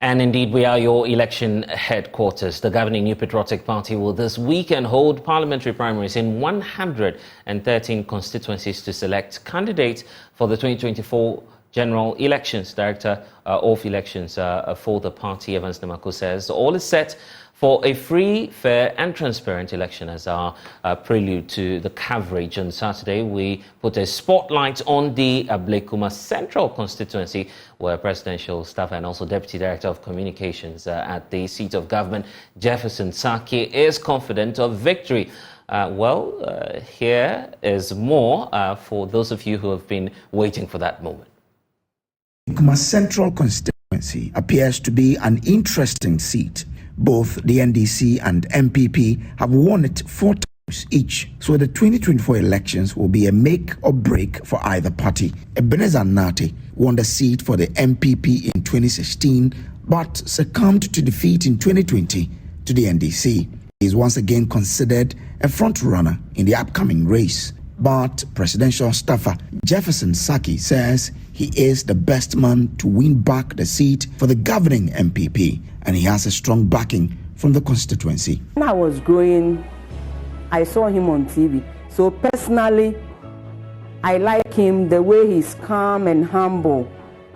And indeed, we are your election headquarters. The governing New Patriotic Party will this weekend hold parliamentary primaries in 113 constituencies to select candidates for the 2024 general elections. Director of elections for the party, Evans Namako, says all is set for a free, fair and transparent election. As our prelude to the coverage on Saturday, we put a spotlight on the Ablekuma Central constituency, where presidential staff and also Deputy Director of Communications at the seat of government, Jefferson Sackey, is confident of victory. Here is more for those of you who have been waiting for that moment. Ablekuma Central constituency appears to be an interesting seat. Both the NDC and NPP have won it 4 times each, so the 2024 elections will be a make or break for either party. Ebenezer Nate won the seat for the NPP in 2016, but succumbed to defeat in 2020 to the NDC. He is once again considered a front-runner in the upcoming race. But presidential staffer Jefferson Sackey says he is the best man to win back the seat for the governing NPP, and he has a strong backing from the constituency. When I was growing, I saw him on TV. So personally, I like him the way he's calm and humble.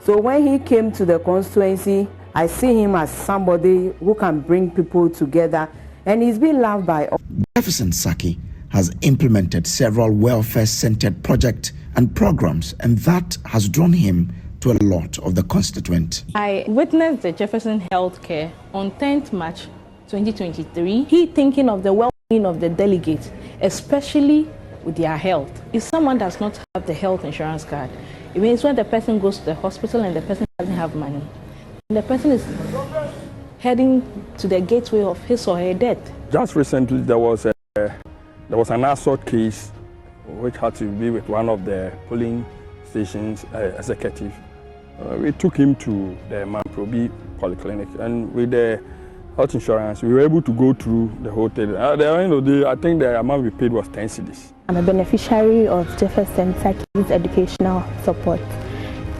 So when he came to the constituency, I see him as somebody who can bring people together, and he's been loved by all. Jefferson Sackey has implemented several welfare-centered projects and programs, and that has drawn him to a lot of the constituent. I witnessed the Jefferson Healthcare on 10th March 2023. He thinking of the well-being of the delegates, especially with their health. If someone does not have the health insurance card, it means when the person goes to the hospital and the person doesn't have money, and the person is heading to the gateway of his or her death. Just recently, there was an assault case which had to be with one of the polling stations executive. We took him to the Mamprobi Polyclinic, and with the health insurance, we were able to go through the whole thing. At the end of the day, I think the amount we paid was 10 cedis. I'm a beneficiary of Jefferson Sackey's educational support.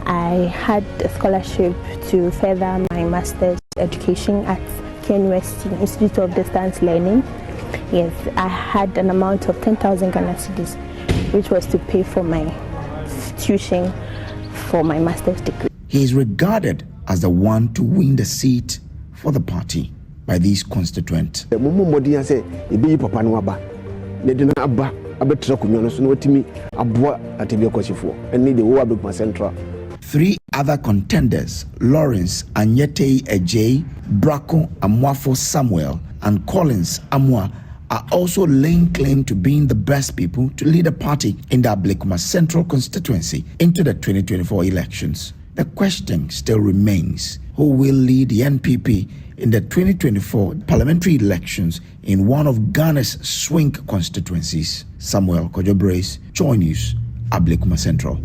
I had a scholarship to further my master's education at KNUST Institute of Distance Learning. Yes, I had an amount of 10,000 Ghana cedis, which was to pay for my tuition for my master's degree. He is regarded as the one to win the seat for the party by these constituents. 3 other contenders, Lawrence Anyete Ejay, Brako Amwafo Samuel, and Collins Amwa, are also laying claim to being the best people to lead a party in the Ablekuma Central constituency into the 2024 elections. The question still remains, who will lead the NPP in the 2024 parliamentary elections in one of Ghana's swing constituencies? Samuel Kojo-Brace, Joy News, Ablekuma Central.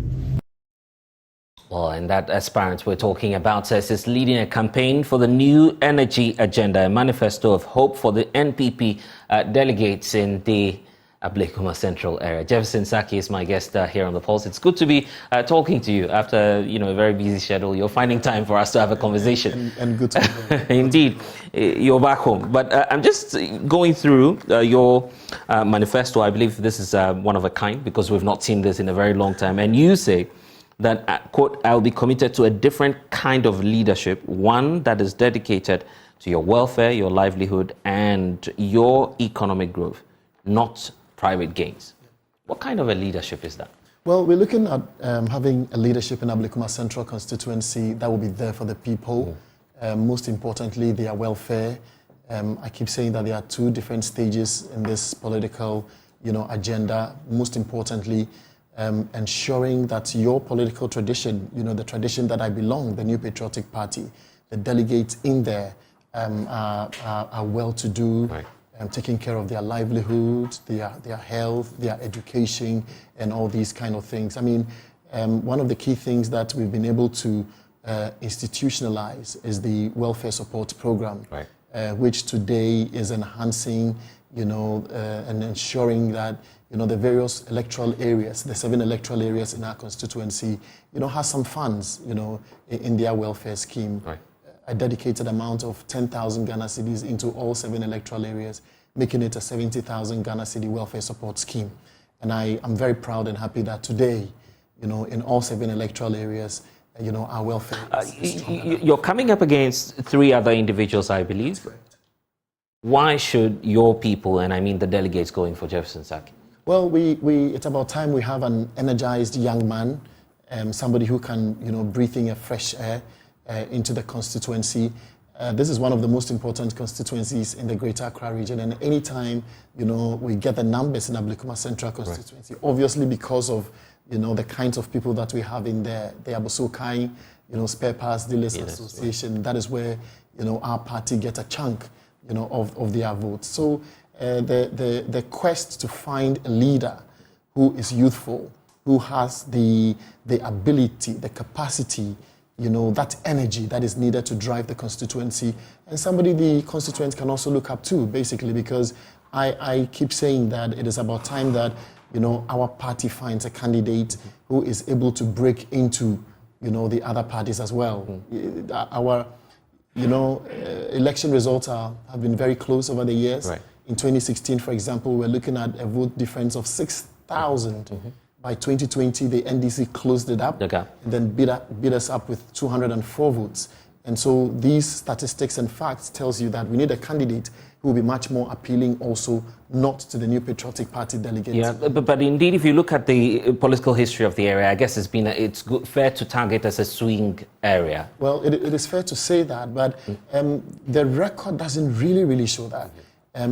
Well, and that aspirant we're talking about says is leading a campaign for the new energy agenda, a manifesto of hope for the NPP delegates in the Ablekuma Central area. Jefferson Sackey is my guest here on The Pulse. It's good to be talking to you after a very busy schedule. You're finding time for us to have a conversation. And good to be here. Indeed, you're back home. But I'm just going through your manifesto. I believe this is one of a kind because we've not seen this in a very long time. And you say that, quote, I'll be committed to a different kind of leadership, one that is dedicated to your welfare, your livelihood, and your economic growth, not private gains. What kind of a leadership is that? Well, we're looking at having a leadership in Ablekuma Central constituency that will be there for the people. Most importantly, their welfare. I keep saying that there are 2 different stages in this political, agenda. Most importantly, ensuring that your political tradition, the tradition that I belong, the New Patriotic Party, the delegates in there are well-to-do, right, taking care of their livelihood, their health, their education, and all these kind of things. I mean, one of the key things that we've been able to institutionalize is the welfare support program, right, which today is enhancing, and ensuring that the various electoral areas, the 7 electoral areas in our constituency, has some funds, in their welfare scheme. Right. a dedicated amount of 10,000 Ghana cedis into all 7 electoral areas, making it a 70,000 Ghana cedi welfare support scheme. And I am very proud and happy that today, in all 7 electoral areas, our welfare is You're coming up against 3 other individuals, I believe. correct. Why should your people, and I mean the delegates, going for Jefferson Sackey? Well, it's about time we have an energized young man, somebody who can, breathe in a fresh air into the constituency. This is one of the most important constituencies in the Greater Accra region, and anytime, we get the numbers in Ablekuma Central constituency, obviously because of, the kinds of people that we have in there, the Abosokai, Spare Parts Dealers Association, that is where, our party gets a chunk, of their votes. So the quest to find a leader who is youthful, who has the ability, the capacity, that energy that is needed to drive the constituency, and somebody the constituents can also look up to, basically, because I keep saying that it is about time that, our party finds a candidate who is able to break into, the other parties as well. Our, election results have been very close over the years. Right. In 2016, for example, we're looking at a vote difference of 6,000. By 2020, the NDC closed it up and then beat us up with 204 votes. And so these statistics and facts tells you that we need a candidate who will be much more appealing also, not to the New Patriotic Party delegates. Yeah, but indeed, if you look at the political history of the area, I guess it's fair to target as a swing area. Well, it is fair to say that, but the record doesn't really show that.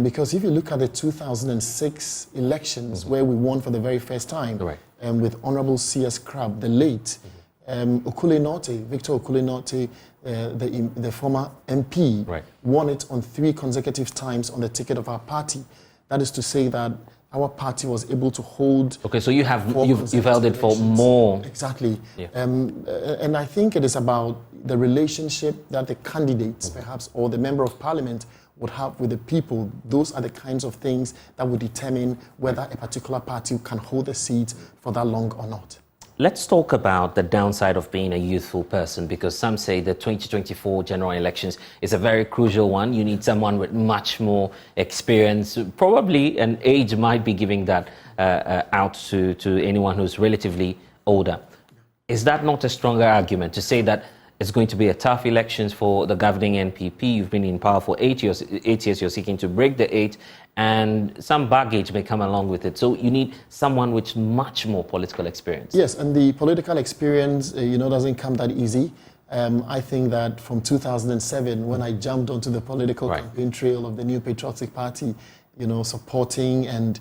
Because if you look at the 2006 elections, where we won for the very first time, with Honorable C.S. Crabb, the late, Victor Okule Norte, the former MP, won it on 3 consecutive times on the ticket of our party. That is to say that our party was able to hold. Okay, so you've held it for more. Exactly. Yeah. And I think it is about the relationship that the candidates, perhaps, or the member of parliament would have with the people. Those are the kinds of things that would determine whether a particular party can hold a seat for that long or not. Let's talk about the downside of being a youthful person, because some say the 2024 general elections is a very crucial one. You need someone with much more experience. Probably an age might be giving that out to anyone who's relatively older. Is that not a stronger argument to say that it's going to be a tough elections for the governing NPP? You've been in power for 8 years. 8 years, you're seeking to break the 8, and some baggage may come along with it. So you need someone with much more political experience. Yes, and the political experience, doesn't come that easy. I think that from 2007, when I jumped onto the political campaign trail of the New Patriotic Party, supporting and,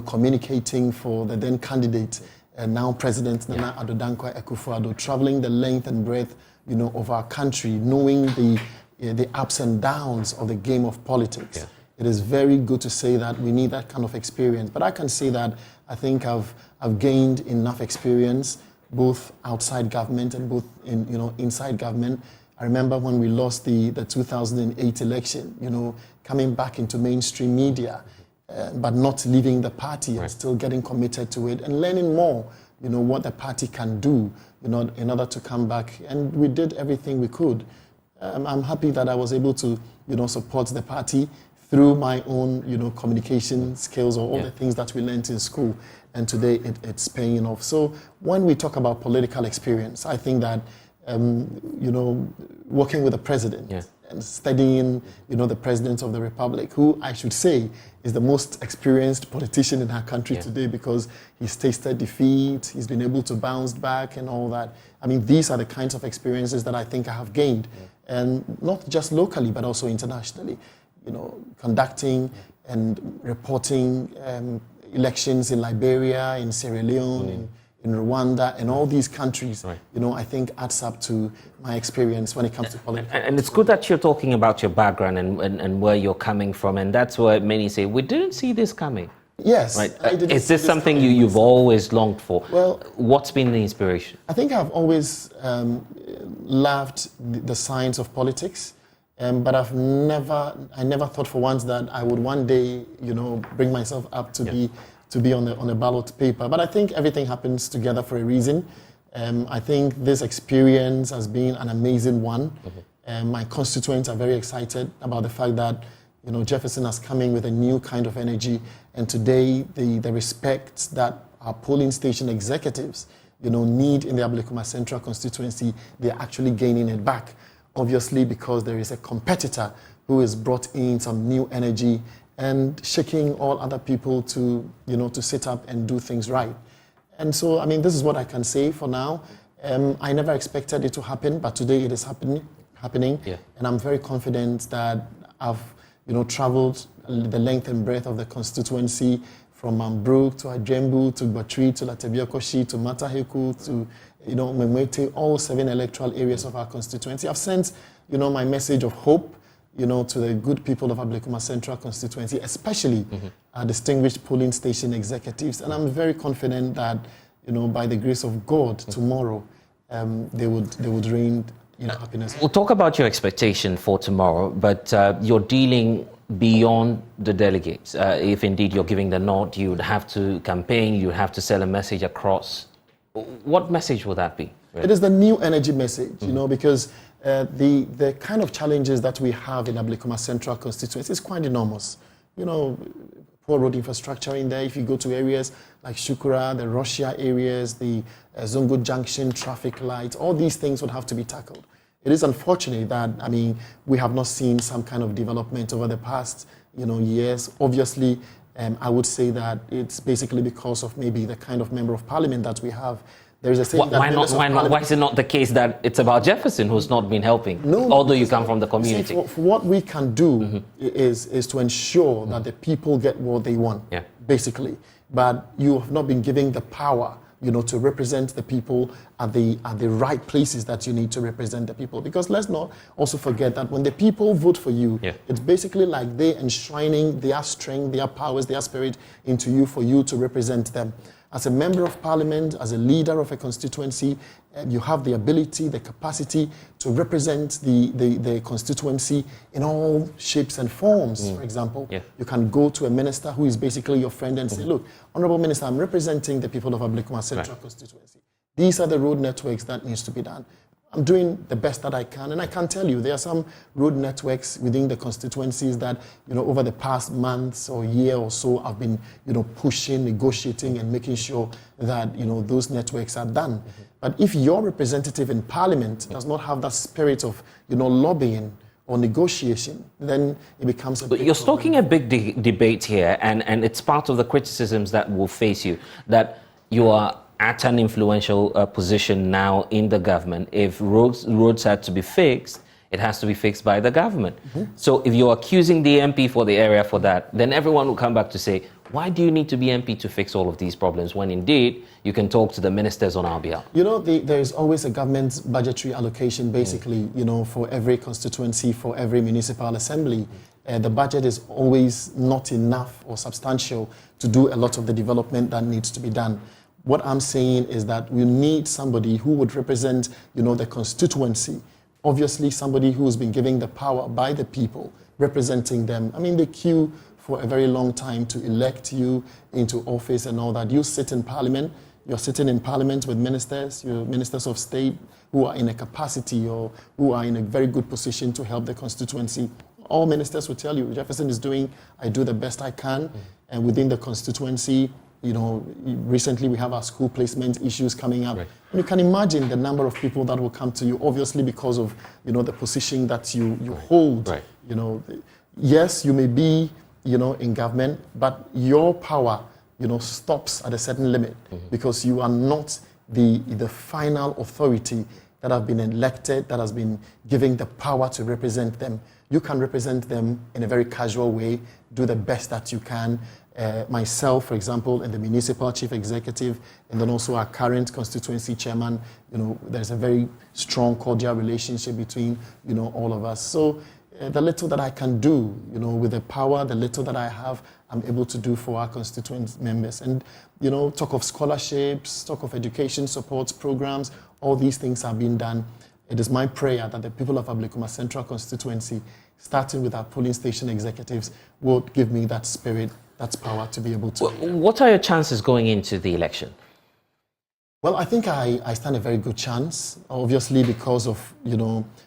communicating for the then candidate, now President Nana Addo Dankwa Akufo-Addo, traveling the length and breadth of our country, knowing the ups and downs of the game of politics. Yeah. It is very good to say that we need that kind of experience. But I can say that I think I've gained enough experience, both outside government and both inside government. I remember when we lost the 2008 election, coming back into mainstream media, but not leaving the party and still getting committed to it and learning more, what the party can do, in order to come back. And we did everything we could. I'm happy that I was able to, support the party through my own, communication skills or all the things that we learned in school. And today it's paying off. So when we talk about political experience, I think that, working with the president and studying, the president of the republic, who I should say is the most experienced politician in our country today, because he's tasted defeat, he's been able to bounce back and all that. I mean, these are the kinds of experiences that I think I have gained, and not just locally, but also internationally. Conducting and reporting elections in Liberia, in Sierra Leone, in Rwanda, and all these countries, I think adds up to my experience when it comes to politics. And it's good that you're talking about your background and where you're coming from, and that's why many say, we didn't see this coming. Yes. Right. Is this something you've always longed for? Well, what's been the inspiration? I think I've always loved the science of politics. But I never thought for once that I would one day, bring myself up to be on a ballot paper. But I think everything happens together for a reason. I think this experience has been an amazing one. My constituents are very excited about the fact that Jefferson has come in with a new kind of energy, and today the respect that our polling station executives need in the Ablekuma Central constituency, they're actually gaining it back. Obviously, because there is a competitor who has brought in some new energy and shaking all other people to sit up and do things right. And so, I mean, this is what I can say for now. I never expected it to happen, but today it is happening. Yeah. And I'm very confident that I've traveled the length and breadth of the constituency, from Mambrook to Ajembu to Batri to Latebiokoshi to Mataheku to Memwete, all 7 electoral areas of our constituency. I've sent my message of hope to the good people of Ablekuma Central constituency, especially our distinguished polling station executives. And I'm very confident that by the grace of God, tomorrow they would reign happiness. We'll talk about your expectation for tomorrow, but you're dealing beyond the delegates. If indeed you're giving the nod, you would have to campaign, you would have to sell a message across. What message would that be? Really? It is the new energy message, because the kind of challenges that we have in Ablekuma Central constituency is quite enormous. Poor road infrastructure in there. If you go to areas like Shukura, the Russia areas, the Zongo Junction traffic lights, all these things would have to be tackled. It is unfortunate that, we have not seen some kind of development over the past, years. Obviously, I would say that it's basically because of maybe the kind of member of parliament that we have. There is a saying that why is it not the case that it's about Jefferson who's not been helping, although you come from the community? See, for what we can do is to ensure that the people get what they want, basically. But you have not been giving the power, to represent the people at the right places that you need to represent the people. Because let's not also forget that when the people vote for you, it's basically like they enshrining their strength, their powers, their spirit into you for you to represent them. As a member of parliament, as a leader of a constituency, you have the ability, the capacity to represent the constituency in all shapes and forms. For example, you can go to a minister who is basically your friend and say, look, Honorable Minister, I'm representing the people of Ablekuma Central constituency. These are the road networks that needs to be done. I'm doing the best that I can, and I can tell you there are some road networks within the constituencies that, over the past months or year or so, I've been, pushing, negotiating, and making sure that, those networks are done. But if your representative in parliament does not have that spirit of, lobbying or negotiation, then it becomes a big You're stoking a big debate here, and it's part of the criticisms that will face you, that you are at an influential position now in the government. If roads had to be fixed, it has to be fixed by the government. So if you're accusing the MP for the area for that, then everyone will come back to say, why do you need to be MP to fix all of these problems when indeed you can talk to the ministers on our behalf? There is always a government budgetary allocation, basically, for every constituency, for every municipal assembly. The budget is always not enough or substantial to do a lot of the development that needs to be done. What I'm saying is that we need somebody who would represent, the constituency. Obviously, somebody who has been given the power by the people, representing them. They queue for a very long time to elect you into office and all that. You sit in parliament. You're sitting in parliament with ministers, you're ministers of state who are in a capacity or who are in a very good position to help the constituency. All ministers will tell you, Jefferson is I do the best I can. And within the constituency, recently we have our school placement issues coming up. And you can imagine the number of people that will come to you, obviously because of, the position that you hold. Yes, you may be, in government, but your power, stops at a certain limit because you are not the final authority that have been elected, that has been given the power to represent them. You can represent them in a very casual way, do the best that you can. Myself, for example, and the municipal chief executive, and then also our current constituency chairman, there's a very strong, cordial relationship between, all of us. So the little that I can do, with the power, the little that I have, I'm able to do for our constituent members. And, talk of scholarships, talk of education support programs, all these things are being done. It is my prayer that the people of Ablekuma Central constituency, starting with our polling station executives, will give me that spirit, that's power to be able to. What are your chances going into the election? Well, I think I stand a very good chance, obviously because of,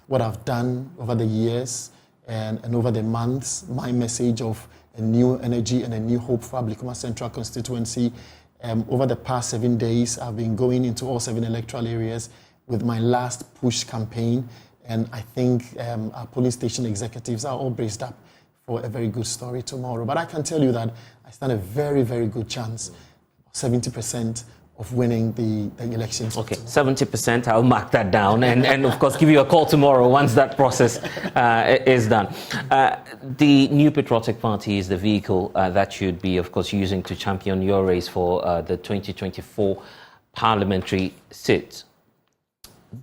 what I've done over the years and over the months. My message of a new energy and a new hope for Ablekuma Central constituency. Over the past 7 days, I've been going into all 7 electoral areas with my last push campaign. And I think our polling station executives are all braced up for a very good story tomorrow. But I can tell you that I stand a very, very good chance, 70%, of winning the elections. Okay, 70%, I'll mark that down and of course give you a call tomorrow once that process is done. The New Patriotic Party is the vehicle that you'd be, of course, using to champion your race for the 2024 parliamentary seat.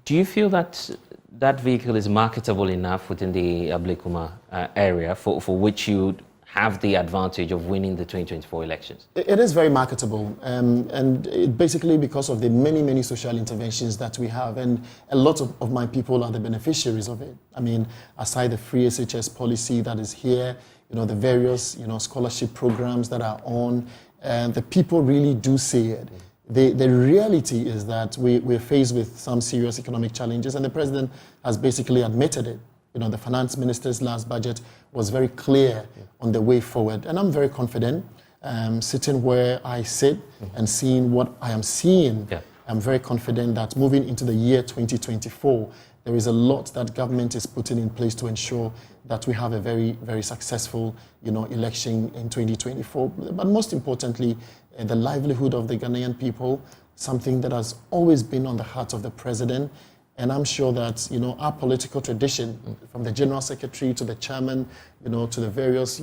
Do you feel that that vehicle is marketable enough within the Ablekuma area for which you have the advantage of winning the 2024 elections? It is very marketable, and basically because of the many, many social interventions that we have, and a lot of my people are the beneficiaries of it. I mean, aside the free SHS policy that is here, the various, scholarship programs that are on, and the people really do see it. The reality is that we're faced with some serious economic challenges, and the president has basically admitted it. The finance minister's last budget was very clear on the way forward. And I'm very confident, sitting where I sit and seeing what I am seeing. Yeah. I'm very confident that moving into the year 2024, there is a lot that government is putting in place to ensure that we have a very, very successful, election in 2024. But most importantly, the livelihood of the Ghanaian people, something that has always been on the heart of the president. And I'm sure that, our political tradition, from the General Secretary to the Chairman, to the various,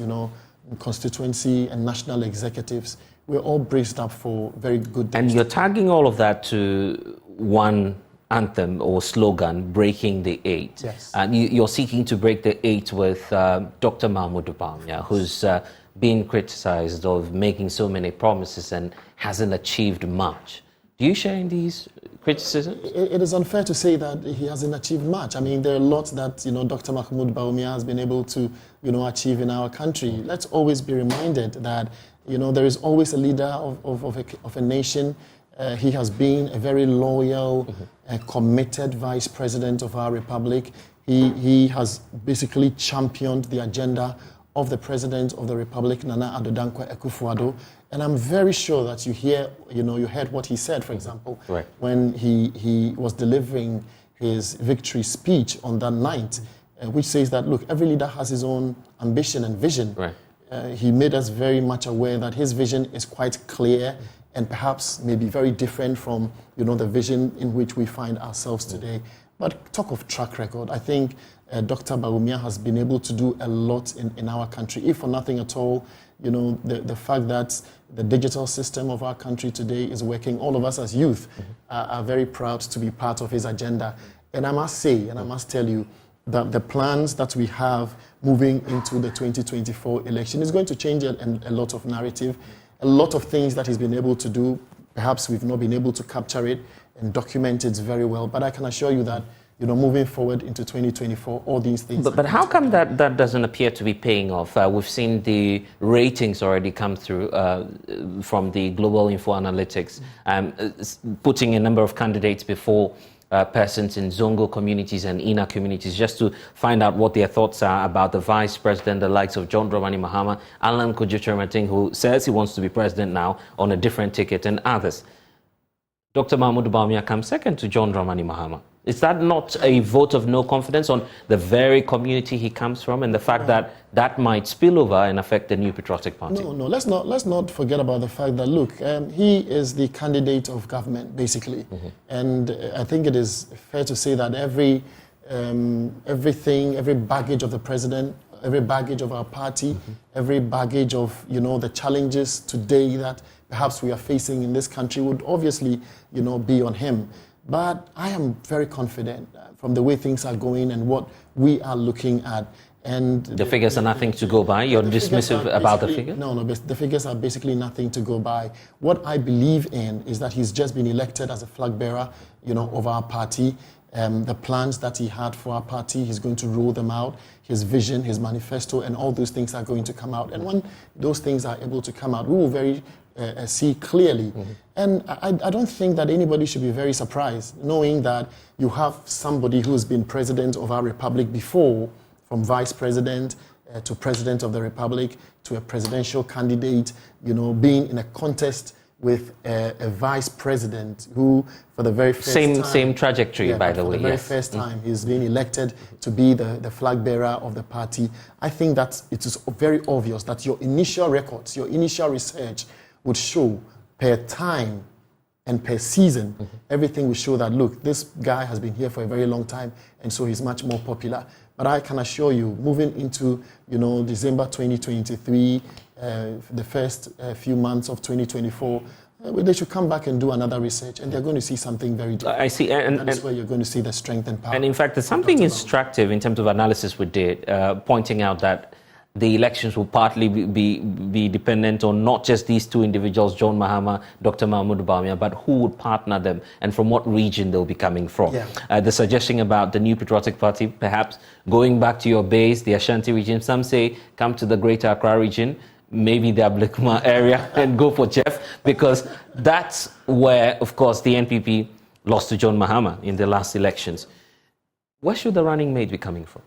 constituency and national executives, we're all braced up for very good days. And you're tagging all of that to one anthem or slogan, breaking the 8. Yes. And you're seeking to break the 8 with Dr. Bawumia, who's being criticized of making so many promises and hasn't achieved much. Do you share in these criticisms? It is unfair to say that he hasn't achieved much. I mean, there are lots that, Dr. Bawumia has been able to, achieve in our country. Let's always be reminded that, there is always a leader of a nation. He has been a very loyal, committed vice president of our republic. He has basically championed the agenda of the President of the Republic, Nana Addo Dankwa Akufo-Addo. And I'm very sure that you heard what he said, for example, right, when he was delivering his victory speech on that night, which says that, look, every leader has his own ambition and vision. Right. He made us very much aware that his vision is quite clear and perhaps maybe very different from, the vision in which we find ourselves today. But talk of track record, I think Dr. Bawumia has been able to do a lot in our country, if for nothing at all. The fact that the digital system of our country today is working, all of us as youth are very proud to be part of his agenda. And I must say, and I must tell you, that the plans that we have moving into the 2024 election is going to change a lot of narrative, a lot of things that he's been able to do. Perhaps we've not been able to capture it and document it very well, but I can assure you that moving forward into 2024, all these things. But how come that doesn't appear to be paying off? We've seen the ratings already come through from the Global Info Analytics, putting a number of candidates before persons in Zongo communities and inner communities, just to find out what their thoughts are about the vice president, the likes of John Dramani Mahama, Alan Kojo-Chirmating, who says he wants to be president now on a different ticket, and others. Dr. Bawumia comes second to John Dramani Mahama. Is that not a vote of no confidence on the very community he comes from, and the fact that might spill over and affect the New Patriotic Party? No. Let's not forget about the fact that, look, he is the candidate of government, basically. And I think it is fair to say that every baggage of the president, every baggage of our party, every baggage of, the challenges today that perhaps we are facing in this country would obviously, be on him. But I am very confident from the way things are going and what we are looking at. And the figures are nothing to go by? You're dismissive about the figures? No, the figures are basically nothing to go by. What I believe in is that he's just been elected as a flag bearer, of our party. the plans that he had for our party. He's going to roll them out. His vision, his manifesto, and all those things are going to come out. And when those things are able to come out, we will see clearly. And I don't think that anybody should be very surprised, knowing that you have somebody who's been president of our republic before, from vice president to president of the republic to a presidential candidate, being in a contest with a vice president who, for the very first time... Same trajectory, by the way, For the very first time, he's being elected to be the flag bearer of the party. I think that it is very obvious that your initial records, your initial research would show per time and per season, everything will show that, look, this guy has been here for a very long time, and so he's much more popular. But I can assure you, moving into, December 2023, the first few months of 2024, they should come back and do another research, and they're going to see something very different. I see, and that's where you're going to see the strength and power. And in fact, there's something instructive in terms of analysis we did, pointing out that the elections will partly be dependent on not just these two individuals, John Mahama, Dr. Mahmoud Bawumia, but who would partner them and from what region they'll be coming from. Yeah. The suggestion about the New Patriotic Party, perhaps going back to your base, the Ashanti region, some say come to the Greater Accra region, maybe the Ablekuma area, and go for Jeff, because that's where, of course, the NPP lost to John Mahama in the last elections. Where should the running mate be coming from?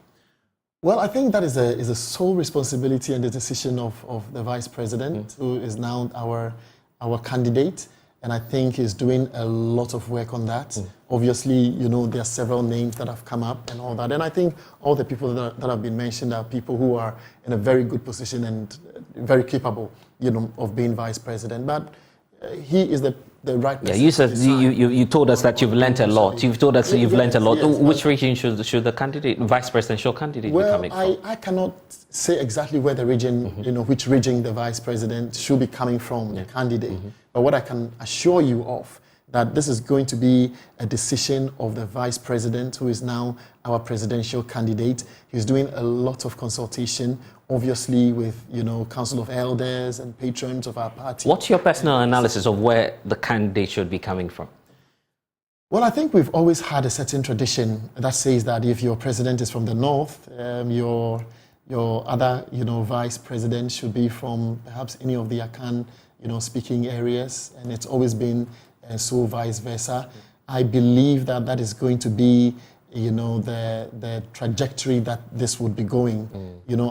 Well, I think that is a sole responsibility and the decision of the Vice President, who is now our candidate, and I think he's doing a lot of work on that. Obviously, there are several names that have come up and all that, and I think all the people that have been mentioned are people who are in a very good position and very capable, of being Vice President. But he is the right person. Yeah, you said you told us that you've learnt a lot. You've told us you've learnt a lot. Yes, which region should the candidate, vice presidential candidate, be coming from? I cannot say exactly where the region, which region the vice president should be coming from, the candidate. But what I can assure you of, that this is going to be a decision of the vice president, who is now our presidential candidate. He's doing a lot of consultation, obviously with, Council of Elders and patrons of our party. What's your personal analysis of where the candidate should be coming from? Well, I think we've always had a certain tradition that says that if your president is from the north, your other, vice president should be from perhaps any of the Akan, speaking areas, and it's always been so vice versa. I believe that is going to be, the trajectory that this would be going.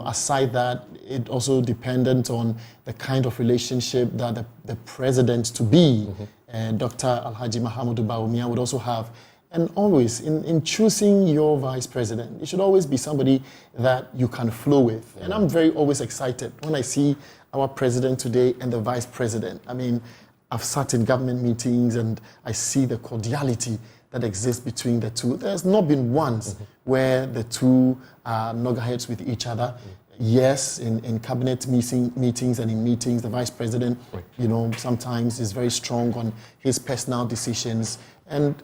Aside that, it also dependent on the kind of relationship that the president-to-be, Dr. Alhaji Mahamudu Bawumia, would also have. And always, in choosing your vice president, it should always be somebody that you can flow with. And I'm always excited when I see our president today and the vice president. I mean, I've sat in government meetings and I see the cordiality that exists between the two. There's not been once where the two are loggerheads with each other. Yes, in cabinet meetings and in meetings, the vice president, sometimes is very strong on his personal decisions. And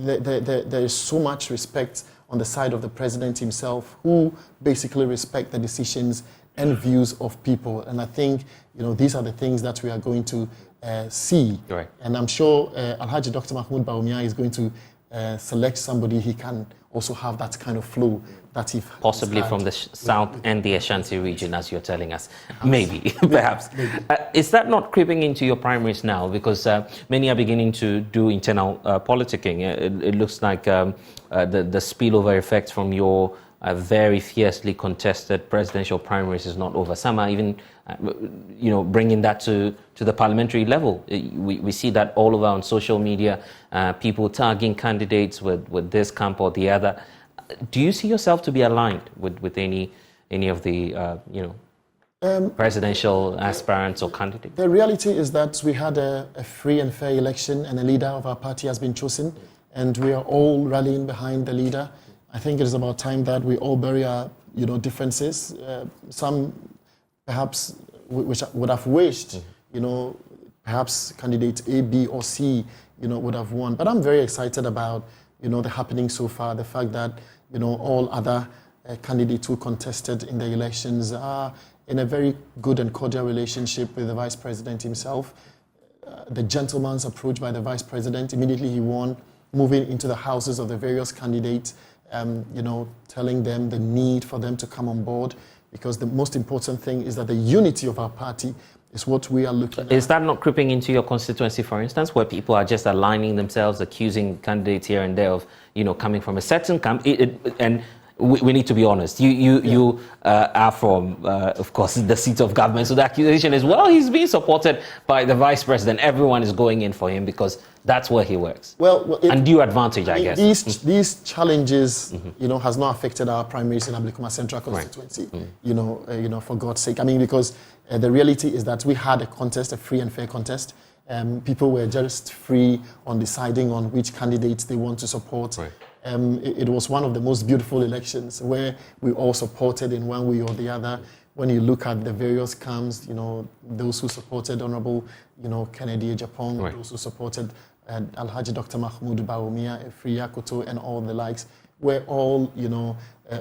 there is so much respect on the side of the president himself, who basically respect the decisions and views of people. And I think, these are the things that we are going to see. Right. And I'm sure Alhaji Dr. Mahmoud Bawumia is going to select somebody he can also have that kind of flow that he possibly from the south and the Ashanti region, as you're telling us. Maybe, perhaps. Maybe. Is that not creeping into your primaries now? Because many are beginning to do internal politicking. It looks like the spillover effect from your very fiercely contested presidential primaries is not over. Some are even, bringing that to the parliamentary level. We see that all over on social media, people tagging candidates with this camp or the other. Do you see yourself to be aligned with any of the, presidential aspirants or candidates? The reality is that we had a free and fair election, and a leader of our party has been chosen, and we are all rallying behind the leader. I think it is about time that we all bury our, differences. Some perhaps which would have wished, perhaps candidate A, B, or C, would have won. But I'm very excited about, the happening so far. The fact that, all other candidates who contested in the elections are in a very good and cordial relationship with the vice president himself. The gentleman's approach by the vice president, immediately he won, moving into the houses of the various candidates, telling them the need for them to come on board, because the most important thing is that the unity of our party is what we are looking at. Is that not creeping into your constituency, for instance, where people are just aligning themselves, accusing candidates here and there of, coming from a certain camp? And we need to be honest. You are from, of course, the seat of government. So the accusation is, well, he's being supported by the vice president. Everyone is going in for him because that's where he works. Undue advantage, I guess. These challenges, has not affected our primaries in Ablekuma Central constituency. Right. For God's sake. because the reality is that we had a contest, a free and fair contest. People were just free on deciding on which candidates they want to support. Right. It was one of the most beautiful elections where we all supported in one way or the other. When you look at the various camps, those who supported Honorable, Kennedy Ejapong, right. Those who supported Alhaji Dr. Mahmoud Bawumia, Efria Koto, and all the likes, were all,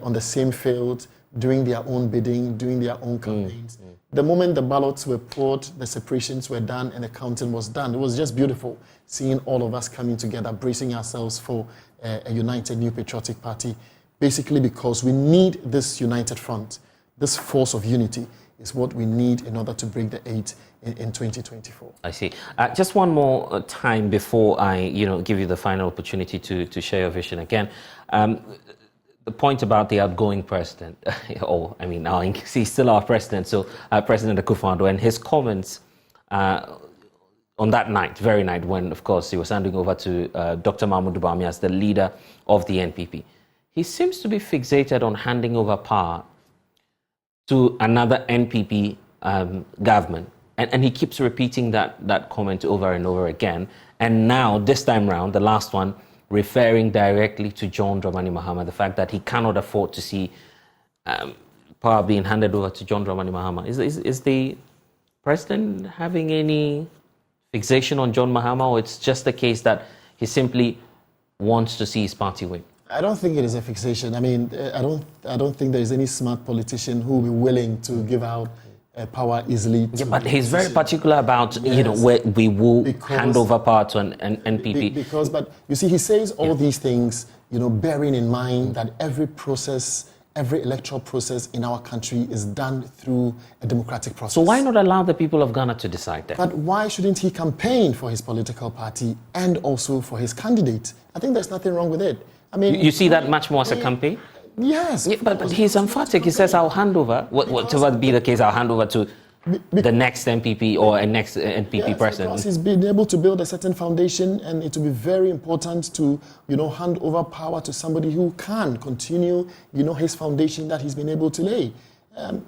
on the same field, doing their own bidding, doing their own campaigns. The moment the ballots were poured, the separations were done, and the counting was done. It was just beautiful seeing all of us coming together, bracing ourselves for a united new patriotic party, basically because we need this united front. This force of unity is what we need in order to break the 8 in 2024. I see. Just one more time before I, give you the final opportunity to share your vision again. The point about the outgoing president, he's still our president, so President Akufo-Addo, and his comments on that very night when, of course, he was handing over to Dr. Mahmoud Bawumia as the leader of the NPP. He seems to be fixated on handing over power to another NPP government. And he keeps repeating that comment over and over again. And now, this time round, the last one, referring directly to John Dramani Mahama, the fact that he cannot afford to see power being handed over to John Dramani Mahama. Is the president having any fixation on John Mahama, or it's just the case that he simply wants to see his party win? I don't think it is a fixation. I don't think there is any smart politician who will be willing to give out power easily. But he's very particular about where we will hand over power to an NPP. But you see, he says all these things, bearing in mind that every electoral process in our country is done through a democratic process. So why not allow the people of Ghana to decide that? But why shouldn't he campaign for his political party and also for his candidate? I think there's nothing wrong with it. You see that much more as a campaign? Yes. Yeah, but he's emphatic. He says, I'll hand over, whatever be the case, I'll hand over to the next MPP or a next NPP president. Because he's been able to build a certain foundation, and it will be very important to, hand over power to somebody who can continue, his foundation that he's been able to lay.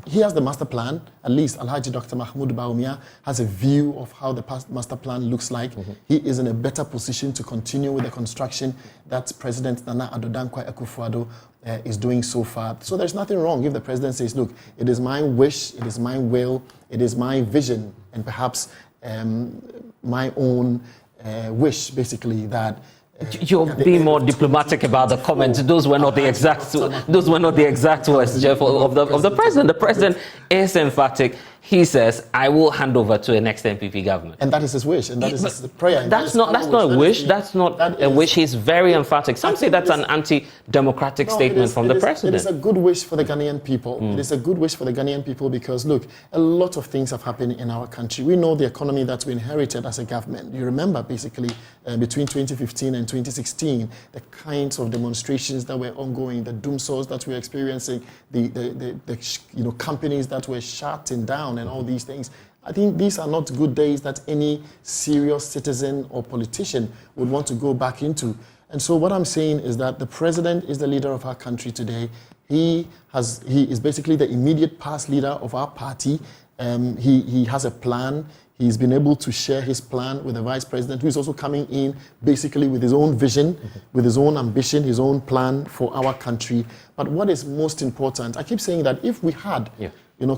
He has the master plan. At least Alhaji Dr. Mahmoud Bawumia has a view of how the master plan looks like. Mm-hmm. He is in a better position to continue with the construction that President Nana Addo Dankwa Akufo-Addo is doing so far. So there's nothing wrong if the president says, look, it is my wish, it is my will, it is my vision, and perhaps my own wish, basically, that you're being more diplomatic about the comments. Those were not the exact words, Jeff, of the president. The president is emphatic. He says, I will hand over to a next NPP government. And that is his wish, and that is his prayer. That's not a wish. That's not a wish. He's very emphatic. Some say that's an anti-democratic statement from the president. It is a good wish for the Ghanaian people. It is a good wish for the Ghanaian people because, look, a lot of things have happened in our country. We know the economy that we inherited as a government. You remember, basically, between 2015 and 2016, the kinds of demonstrations that were ongoing, the doom saws that we were experiencing, the companies that were shutting down, and all these things. I think these are not good days that any serious citizen or politician would want to go back into. And so what I'm saying is that the president is the leader of our country today. He is basically the immediate past leader of our party. He has a plan. He's been able to share his plan with the vice president, who is also coming in basically with his own vision, with his own ambition, his own plan for our country. But what is most important, I keep saying that if we had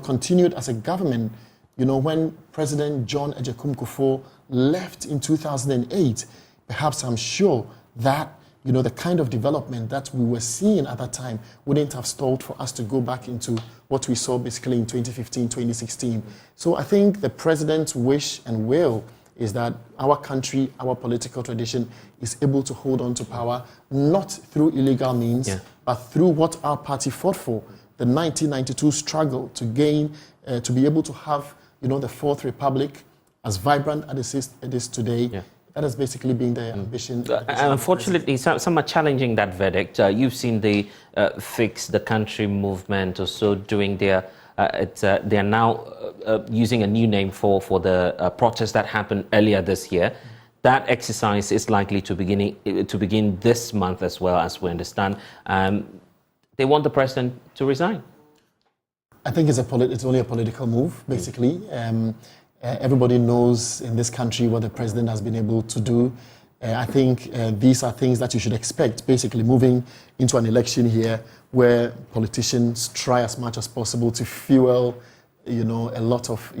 continued as a government, when President John Agyekum Kufuor left in 2008, perhaps I'm sure that, the kind of development that we were seeing at that time wouldn't have stalled for us to go back into what we saw basically in 2015, 2016. So I think the president's wish and will is that our country, our political tradition is able to hold on to power not through illegal means, but through what our party fought for, the 1992 struggle to gain, to be able to have, the Fourth Republic as vibrant as it is today. That has basically been the ambition. Unfortunately, some are challenging that verdict. You've seen the Fix the Country movement also doing their... they are now using a new name for the protest that happened earlier this year. That exercise is likely to begin this month as well, as we understand. They want the president to resign. I think it's only a political move, basically. Everybody knows in this country what the president has been able to do. I think these are things that you should expect, basically moving into an election here where politicians try as much as possible to fuel, a lot of,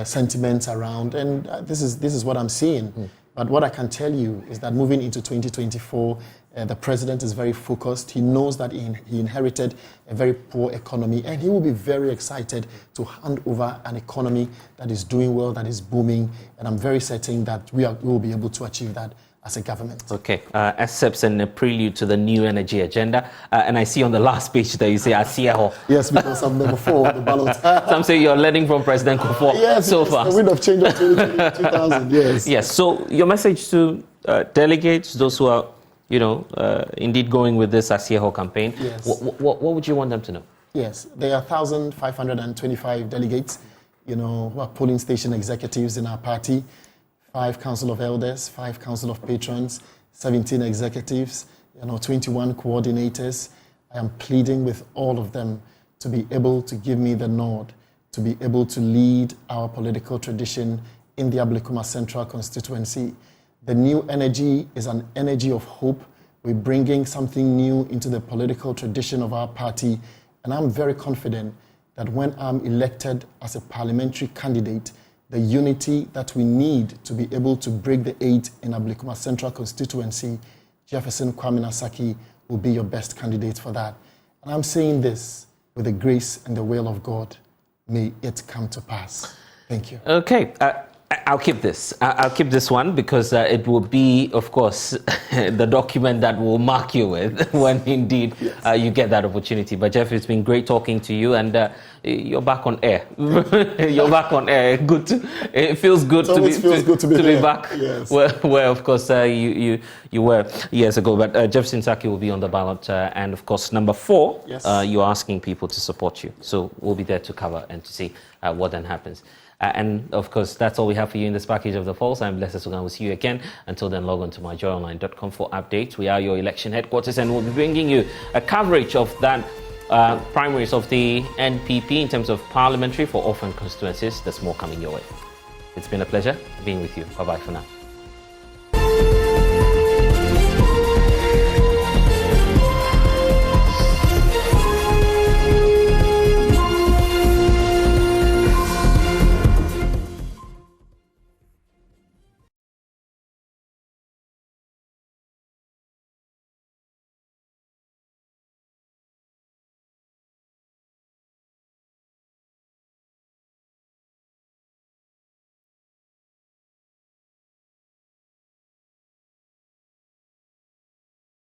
sentiments around. And this is what I'm seeing. But what I can tell you is that moving into 2024, the president is very focused. He knows that he inherited a very poor economy, and he will be very excited to hand over an economy that is doing well, that is booming, and I'm very certain that we will be able to achieve that as a government. Okay, excepts and a prelude to the new energy agenda. And I see on the last page that you say Asieho. Yes, because I'm number 4 on the ballot. Some say you're learning from President Kufuor so far. The wind of change of 2000, yes. Yes, so your message to delegates, those who are, indeed going with this Asieho campaign, yes. What would you want them to know? Yes, there are 1,525 delegates, who are polling station executives in our party. 5 Council of Elders, 5 Council of Patrons, 17 executives, 21 coordinators. I am pleading with all of them to be able to give me the nod, to be able to lead our political tradition in the Ablekuma Central constituency. The new energy is an energy of hope. We're bringing something new into the political tradition of our party, and I'm very confident that when I'm elected as a parliamentary candidate, the unity that we need to be able to break the 8 in Ablekuma Central constituency, Jefferson Sackey will be your best candidate for that. And I'm saying this with the grace and the will of God. May it come to pass. Thank you. Okay. I'll keep this. I'll keep this one because it will be, of course, the document that will mark you with when indeed you get that opportunity. But Jeff, it's been great talking to you, and you're back on air. You're back on air. It feels good to be back. Yes. Where of course you were years ago. But Jefferson Sackey will be on the ballot, and of course number 4. Yes. You're asking people to support you, so we'll be there to cover and to see what then happens. And of course, that's all we have for you in this package of the polls. I'm Blessed Sugan. We'll see you again. Until then, log on to myjoyonline.com for updates. We are your election headquarters, and we'll be bringing you a coverage of that primaries of the NPP in terms of parliamentary for orphan constituencies. There's more coming your way. It's been a pleasure being with you. Bye-bye for now.